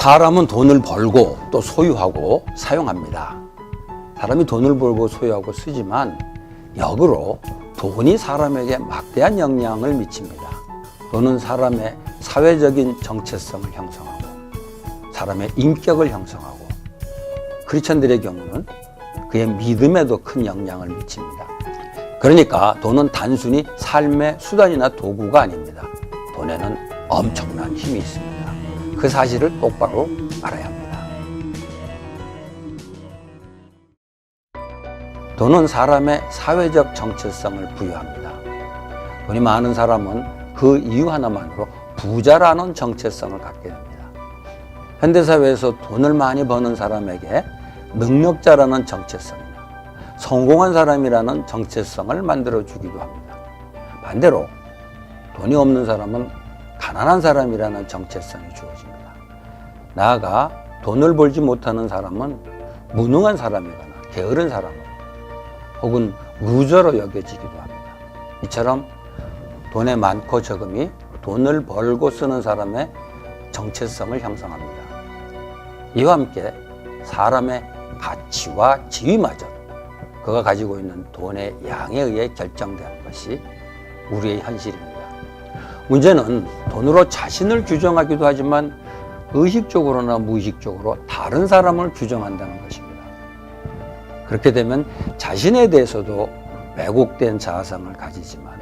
사람은 돈을 벌고 또 소유하고 사용합니다. 사람이 돈을 벌고 소유하고 쓰지만 역으로 돈이 사람에게 막대한 영향을 미칩니다. 돈은 사람의 사회적인 정체성을 형성하고 사람의 인격을 형성하고 크리스천들의 경우는 그의 믿음에도 큰 영향을 미칩니다. 그러니까 돈은 단순히 삶의 수단이나 도구가 아닙니다. 돈에는 엄청난 힘이 있습니다. 그 사실을 똑바로 알아야 합니다. 돈은 사람의 사회적 정체성을 부여합니다. 돈이 많은 사람은 그 이유 하나만으로 부자라는 정체성을 갖게 됩니다. 현대사회에서 돈을 많이 버는 사람에게 능력자라는 정체성이나 성공한 사람이라는 정체성을 만들어주기도 합니다. 반대로 돈이 없는 사람은 가난한 사람이라는 정체성이 주어집니다. 나아가 돈을 벌지 못하는 사람은 무능한 사람이거나 게으른 사람 혹은 루저로 여겨지기도 합니다. 이처럼 돈의 많고 적음이 돈을 벌고 쓰는 사람의 정체성을 형성합니다. 이와 함께 사람의 가치와 지위마저 그가 가지고 있는 돈의 양에 의해 결정되는 것이 우리의 현실입니다. 문제는 돈으로 자신을 규정하기도 하지만 의식적으로나 무의식적으로 다른 사람을 규정한다는 것입니다. 그렇게 되면 자신에 대해서도 왜곡된 자아상을 가지지만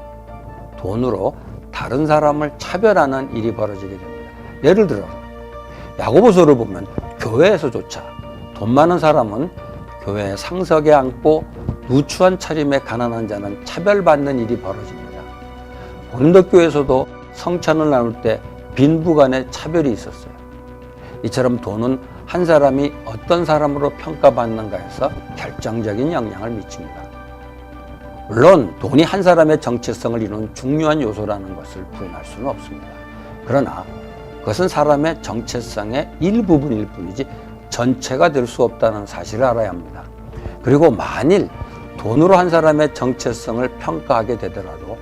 돈으로 다른 사람을 차별하는 일이 벌어지게 됩니다. 예를 들어 야고보서를 보면 교회에서조차 돈 많은 사람은 교회의 상석에 앉고 누추한 차림의 가난한 자는 차별받는 일이 벌어집니다. 고린도교에서도 성찬을 나눌 때 빈부 간의 차별이 있었어요. 이처럼 돈은 한 사람이 어떤 사람으로 평가받는가에서 결정적인 영향을 미칩니다. 물론 돈이 한 사람의 정체성을 이루는 중요한 요소라는 것을 부인할 수는 없습니다. 그러나 그것은 사람의 정체성의 일부분일 뿐이지 전체가 될 수 없다는 사실을 알아야 합니다. 그리고 만일 돈으로 한 사람의 정체성을 평가하게 되더라도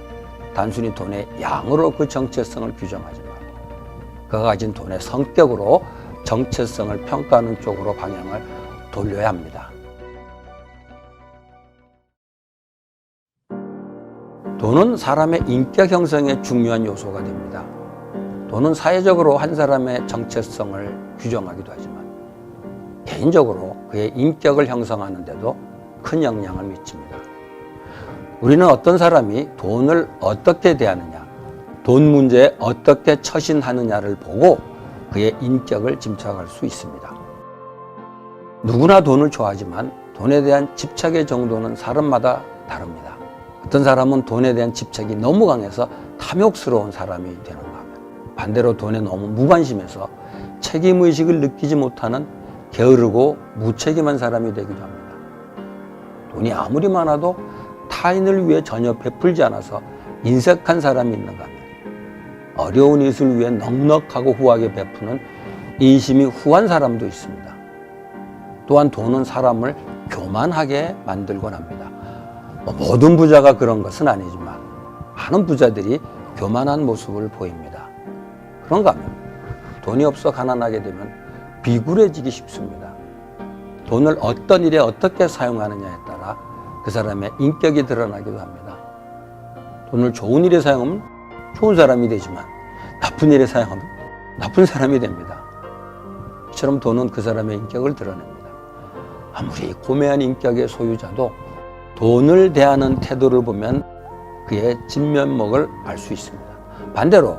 단순히 돈의 양으로 그 정체성을 규정하지 말고 그가 가진 돈의 성격으로 정체성을 평가하는 쪽으로 방향을 돌려야 합니다. 돈은 사람의 인격 형성에 중요한 요소가 됩니다. 돈은 사회적으로 한 사람의 정체성을 규정하기도 하지만 개인적으로 그의 인격을 형성하는 데도 큰 영향을 미칩니다. 우리는 어떤 사람이 돈을 어떻게 대하느냐, 돈 문제에 어떻게 처신하느냐를 보고 그의 인격을 짐작할 수 있습니다. 누구나 돈을 좋아하지만 돈에 대한 집착의 정도는 사람마다 다릅니다. 어떤 사람은 돈에 대한 집착이 너무 강해서 탐욕스러운 사람이 되는가 하면 반대로 돈에 너무 무관심해서 책임의식을 느끼지 못하는 게으르고 무책임한 사람이 되기도 합니다. 돈이 아무리 많아도 타인을 위해 전혀 베풀지 않아서 인색한 사람이 있는가 하면 어려운 이웃을 위해 넉넉하고 후하게 베푸는 인심이 후한 사람도 있습니다. 또한 돈은 사람을 교만하게 만들곤 합니다. 모든 부자가 그런 것은 아니지만 많은 부자들이 교만한 모습을 보입니다. 그런가 하면 돈이 없어 가난하게 되면 비굴해지기 쉽습니다. 돈을 어떤 일에 어떻게 사용하느냐에 따라 그 사람의 인격이 드러나기도 합니다. 돈을 좋은 일에 사용하면 좋은 사람이 되지만 나쁜 일에 사용하면 나쁜 사람이 됩니다. 이처럼 돈은 그 사람의 인격을 드러냅니다. 아무리 고매한 인격의 소유자도 돈을 대하는 태도를 보면 그의 진면목을 알 수 있습니다. 반대로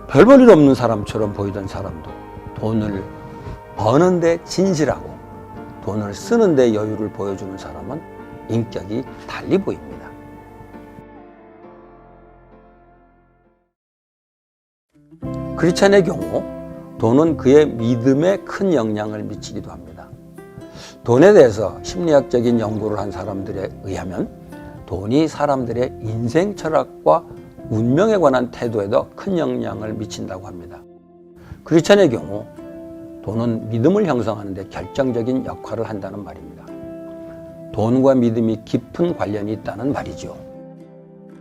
별 볼 일 없는 사람처럼 보이던 사람도 돈을 버는데 진실하고 돈을 쓰는데 여유를 보여주는 사람은 인격이 달리 보입니다. 크리스찬의 경우 돈은 그의 믿음에 큰 영향을 미치기도 합니다. 돈에 대해서 심리학적인 연구를 한 사람들에 의하면 돈이 사람들의 인생 철학과 운명에 관한 태도에도 큰 영향을 미친다고 합니다. 크리스찬의 경우 돈은 믿음을 형성하는 데 결정적인 역할을 한다는 말입니다. 돈과 믿음이 깊은 관련이 있다는 말이죠.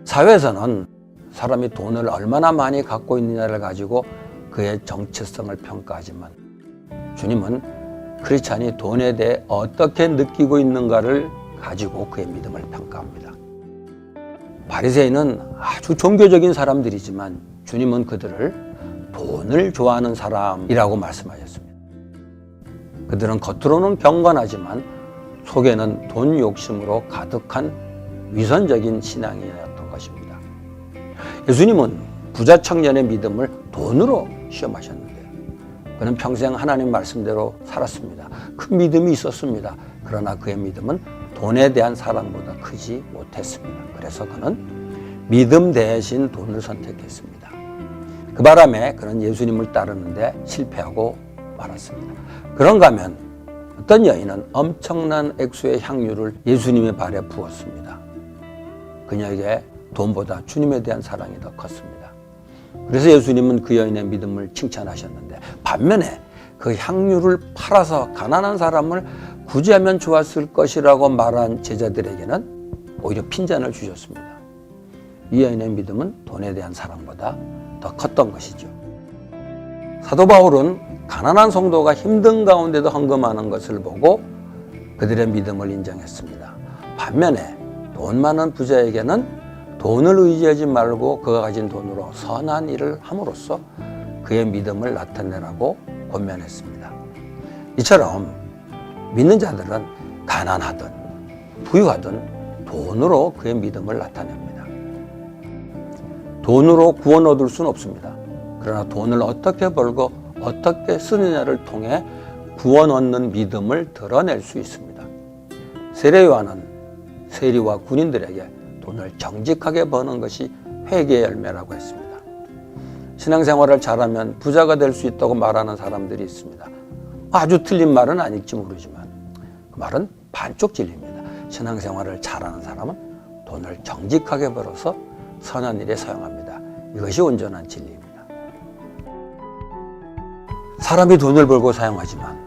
사회에서는 사람이 돈을 얼마나 많이 갖고 있느냐를 가지고 그의 정체성을 평가하지만 주님은 크리스찬이 돈에 대해 어떻게 느끼고 있는가를 가지고 그의 믿음을 평가합니다. 바리새인은 아주 종교적인 사람들이지만 주님은 그들을 돈을 좋아하는 사람이라고 말씀하셨습니다. 그들은 겉으로는 경건하지만 속에는 돈 욕심으로 가득한 위선적인 신앙이었던 것입니다. 예수님은 부자 청년의 믿음을 돈으로 시험하셨는데요. 그는 평생 하나님 말씀대로 살았습니다. 큰 믿음이 있었습니다. 그러나 그의 믿음은 돈에 대한 사랑보다 크지 못했습니다. 그래서 그는 믿음 대신 돈을 선택했습니다. 그 바람에 그는 예수님을 따르는데 실패하고 말았습니다. 그런가 하면 어떤 여인은 엄청난 액수의 향유를 예수님의 발에 부었습니다. 그녀에게 돈보다 주님에 대한 사랑이 더 컸습니다. 그래서 예수님은 그 여인의 믿음을 칭찬하셨는데 반면에 그 향유를 팔아서 가난한 사람을 구제하면 좋았을 것이라고 말한 제자들에게는 오히려 핀잔을 주셨습니다. 이 여인의 믿음은 돈에 대한 사랑보다 더 컸던 것이죠. 사도 바울은 가난한 성도가 힘든 가운데도 헌금하는 것을 보고 그들의 믿음을 인정했습니다. 반면에 돈 많은 부자에게는 돈을 의지하지 말고 그가 가진 돈으로 선한 일을 함으로써 그의 믿음을 나타내라고 권면했습니다. 이처럼 믿는 자들은 가난하든 부유하든 돈으로 그의 믿음을 나타냅니다. 돈으로 구원 얻을 수는 없습니다. 그러나 돈을 어떻게 벌고 어떻게 쓰느냐를 통해 구원 얻는 믿음을 드러낼 수 있습니다. 세례 요한은 세리와 군인들에게 돈을 정직하게 버는 것이 회개의 열매라고 했습니다. 신앙생활을 잘하면 부자가 될 수 있다고 말하는 사람들이 있습니다. 아주 틀린 말은 아닐지 모르지만 그 말은 반쪽 진리입니다. 신앙생활을 잘하는 사람은 돈을 정직하게 벌어서 선한 일에 사용합니다. 이것이 온전한 진리입니다. 사람이 돈을 벌고 사용하지만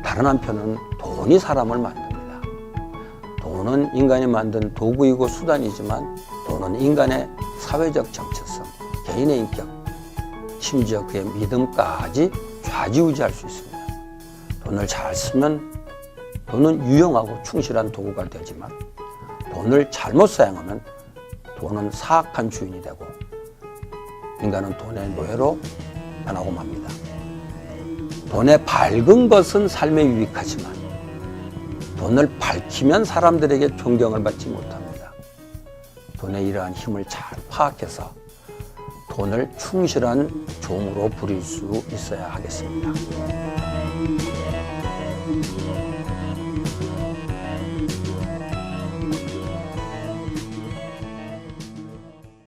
다른 한편은 돈이 사람을 만듭니다. 돈은 인간이 만든 도구이고 수단이지만 돈은 인간의 사회적 정체성, 개인의 인격, 심지어 그의 믿음까지 좌지우지할 수 있습니다. 돈을 잘 쓰면 돈은 유용하고 충실한 도구가 되지만 돈을 잘못 사용하면 돈은 사악한 주인이 되고 인간은 돈의 노예로 변하고 맙니다. 돈에 밝은 것은 삶에 유익하지만 돈을 밝히면 사람들에게 존경을 받지 못합니다. 돈의 이러한 힘을 잘 파악해서 돈을 충실한 종으로 부릴 수 있어야 하겠습니다.